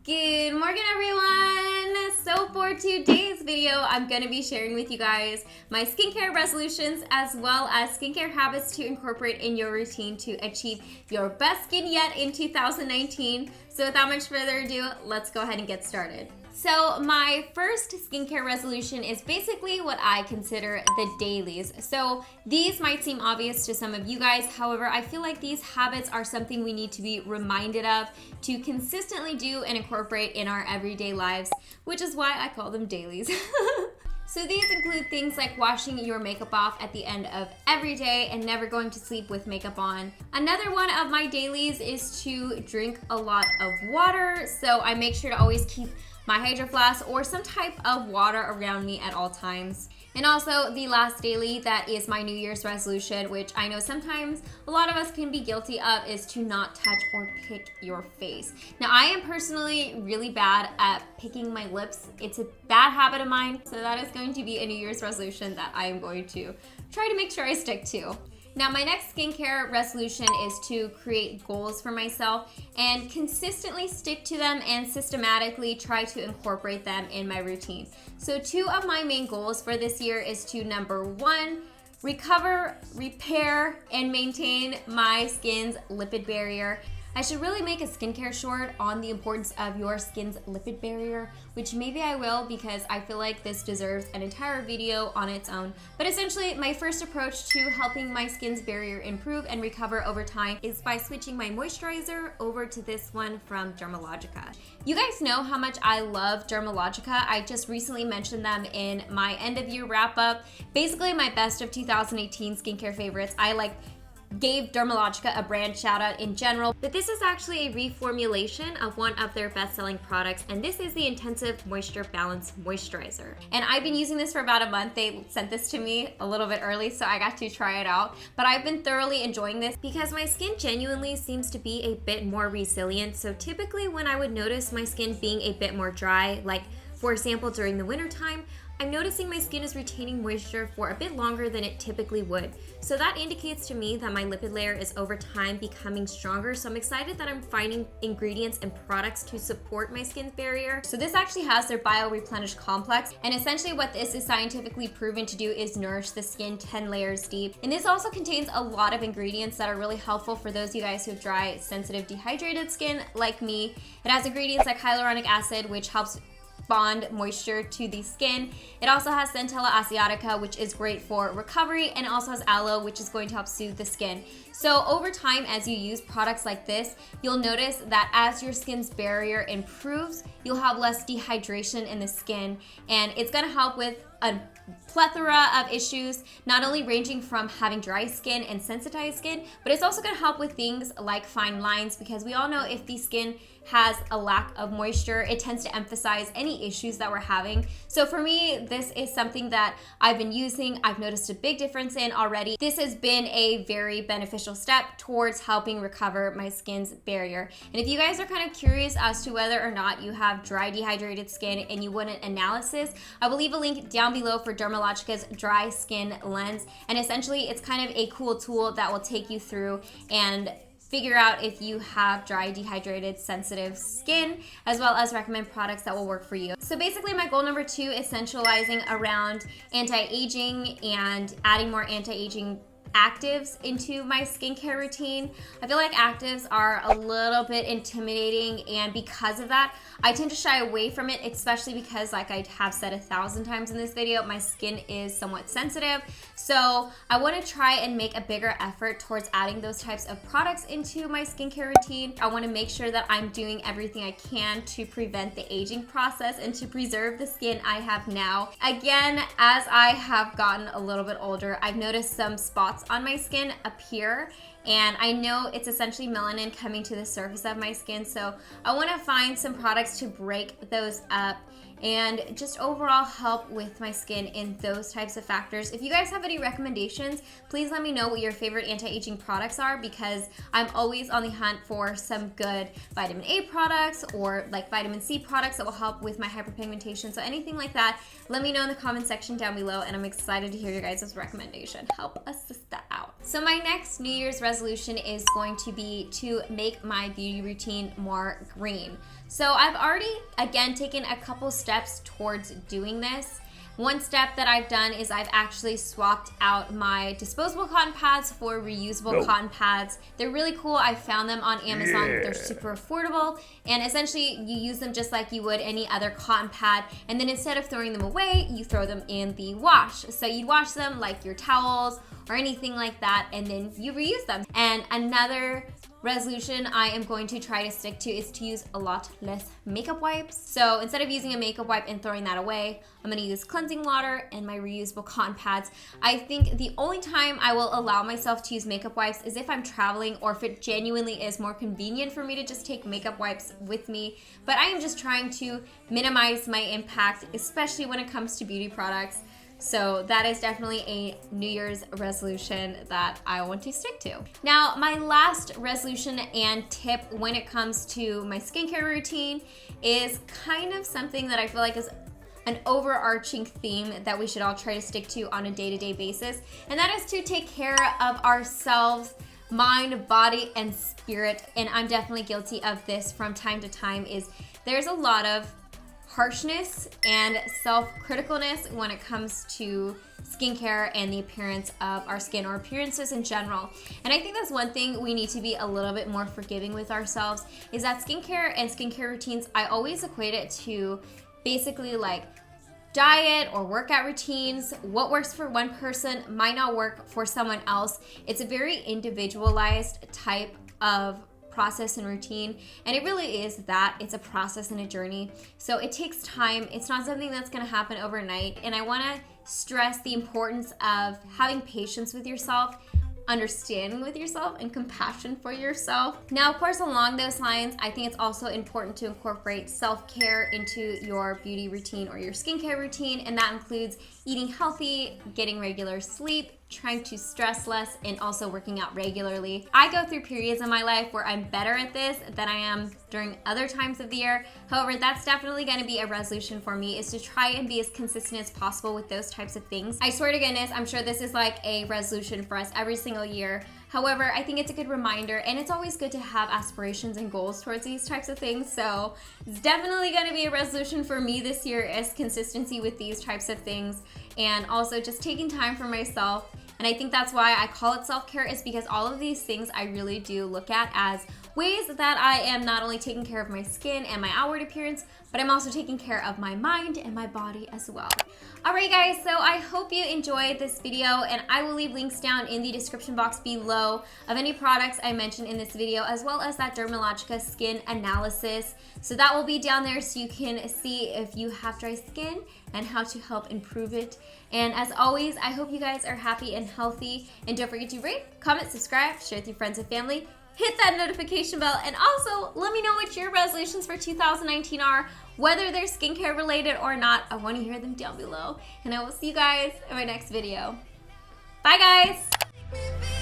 Good morning, everyone! So for today's video, I'm going to be sharing with you guys my skincare resolutions as well as skincare habits to incorporate in your routine to achieve your best skin yet in 2019. So without much further ado, let's go ahead and get started. So my first skincare resolution is basically what I consider the dailies. So these might seem obvious to some of you guys. However, I feel like these habits are something we need to be reminded of to consistently do and incorporate in our everyday lives, which is why I call them dailies. So these include things like washing your makeup off at the end of every day and never going to sleep with makeup on. Another one of my dailies is to drink a lot of water. So I make sure to always keep my Hydro Flask or some type of water around me at all times. And also the last daily that is my New Year's resolution, which I know sometimes a lot of us can be guilty of, is to not touch or pick your face. Now I am personally really bad at picking my lips. It's a bad habit of mine. So that is going to be a New Year's resolution that I am going to try to make sure I stick to. Now my next skincare resolution is to create goals for myself and consistently stick to them and systematically try to incorporate them in my routine. So two of my main goals for this year is to, number one, recover, repair, and maintain my skin's lipid barrier. I should really make a skincare short on the importance of your skin's lipid barrier, which maybe I will because I feel like this deserves an entire video on its own. But essentially, my first approach to helping my skin's barrier improve and recover over time is by switching my moisturizer over to this one from Dermalogica. You guys know how much I love Dermalogica. I just recently mentioned them in my end of year wrap up. Basically my best of 2018 skincare favorites. I gave Dermalogica a brand shout out in general, but this is actually a reformulation of one of their best-selling products, and this is the Intensive Moisture Balance Moisturizer. And I've been using this for about a month. They sent this to me a little bit early, so I got to try it out, but I've been thoroughly enjoying this because my skin genuinely seems to be a bit more resilient. So typically when I would notice my skin being a bit more dry, like for example during the winter time, I'm noticing my skin is retaining moisture for a bit longer than it typically would. So that indicates to me that my lipid layer is over time becoming stronger. So I'm excited that I'm finding ingredients and products to support my skin's barrier. So this actually has their Bio Replenish Complex. And essentially what this is scientifically proven to do is nourish the skin 10 layers deep. And this also contains a lot of ingredients that are really helpful for those of you guys who have dry, sensitive, dehydrated skin like me. It has ingredients like hyaluronic acid, which helps bond moisture to the skin. It also has Centella asiatica, which is great for recovery, and it also has aloe, which is going to help soothe the skin. So over time, as you use products like this, you'll notice that as your skin's barrier improves, you'll have less dehydration in the skin, and it's gonna help with a plethora of issues, not only ranging from having dry skin and sensitized skin, but it's also gonna help with things like fine lines, because we all know if the skin has a lack of moisture, it tends to emphasize any issues that we're having. So for me, this is something that I've been using. I've noticed a big difference in already. This has been a very beneficial step towards helping recover my skin's barrier. And if you guys are kind of curious as to whether or not you have dry, dehydrated skin and you want an analysis, I will leave a link down below for Dermalogica's Dry Skin Lens. And essentially, it's kind of a cool tool that will take you through and figure out if you have dry, dehydrated, sensitive skin, as well as recommend products that will work for you. So basically my goal number 2 is centralizing around anti-aging and adding more anti-aging actives into my skincare routine. I feel like actives are a little bit intimidating, and because of that, I tend to shy away from it, especially because, like I have said 1,000 times in this video, my skin is somewhat sensitive. So I want to try and make a bigger effort towards adding those types of products into my skincare routine. I want to make sure that I'm doing everything I can to prevent the aging process and to preserve the skin I have now. Again, as I have gotten a little bit older, I've noticed some spots on my skin appear, and I know it's essentially melanin coming to the surface of my skin, so I want to find some products to break those up and just overall help with my skin in those types of factors. If you guys have any recommendations, please let me know what your favorite anti-aging products are, because I'm always on the hunt for some good vitamin A products or like vitamin C products that will help with my hyperpigmentation. So anything like that, let me know in the comment section down below, and I'm excited to hear your guys' recommendation. Help us sister out. So my next New Year's resolution is going to be to make my beauty routine more green. So I've already, again, taken a couple steps towards doing this. One step that I've done is I've actually swapped out my disposable cotton pads for reusable cotton pads. They're really cool. I found them on Amazon. They're super affordable. And essentially, you use them just like you would any other cotton pad. And then instead of throwing them away, you throw them in the wash. So you'd wash them like your towels or anything like that, and then you reuse them. And another resolution I am going to try to stick to is to use a lot less makeup wipes. So instead of using a makeup wipe and throwing that away, I'm gonna use cleansing water and my reusable cotton pads. I think the only time I will allow myself to use makeup wipes is if I'm traveling or if it genuinely is more convenient for me to just take makeup wipes with me. But I am just trying to minimize my impact, especially when it comes to beauty products. So that is definitely a New Year's resolution that I want to stick to. Now, my last resolution and tip when it comes to my skincare routine is kind of something that I feel like is an overarching theme that we should all try to stick to on a day-to-day basis, and that is to take care of ourselves, mind, body, and spirit. And I'm definitely guilty of this from time to time. There's a lot of harshness and self-criticalness when it comes to skincare and the appearance of our skin or appearances in general. And I think that's one thing we need to be a little bit more forgiving with ourselves, is that skincare and skincare routines, I always equate it to basically like diet or workout routines. What works for one person might not work for someone else. It's a very individualized type of process and routine, and it really is that. It's a process and a journey, so it takes time. It's not something that's going to happen overnight, and I want to stress the importance of having patience with yourself, understanding with yourself, and compassion for yourself. Now, of course, along those lines, I think it's also important to incorporate self-care into your beauty routine or your skincare routine, and that includes eating healthy, getting regular sleep, trying to stress less, and also working out regularly. I go through periods in my life where I'm better at this than I am during other times of the year. However, that's definitely going to be a resolution for me, is to try and be as consistent as possible with those types of things. I swear to goodness, I'm sure this is like a resolution for us every single year. However, I think it's a good reminder, and it's always good to have aspirations and goals towards these types of things. So it's definitely going to be a resolution for me this year, is consistency with these types of things, and also just taking time for myself. And I think that's why I call it self-care, is because all of these things I really do look at as ways that I am not only taking care of my skin and my outward appearance, but I'm also taking care of my mind and my body as well. Alright guys, so I hope you enjoyed this video, and I will leave links down in the description box below of any products I mentioned in this video, as well as that Dermalogica skin analysis. So that will be down there so you can see if you have dry skin and how to help improve it. And as always, I hope you guys are happy and healthy, and don't forget to rate, comment, subscribe, share with your friends and family, hit that notification bell, and also let me know what your resolutions for 2019 are, whether they're skincare related or not. I want to hear them down below, and I will see you guys in my next video. Bye guys!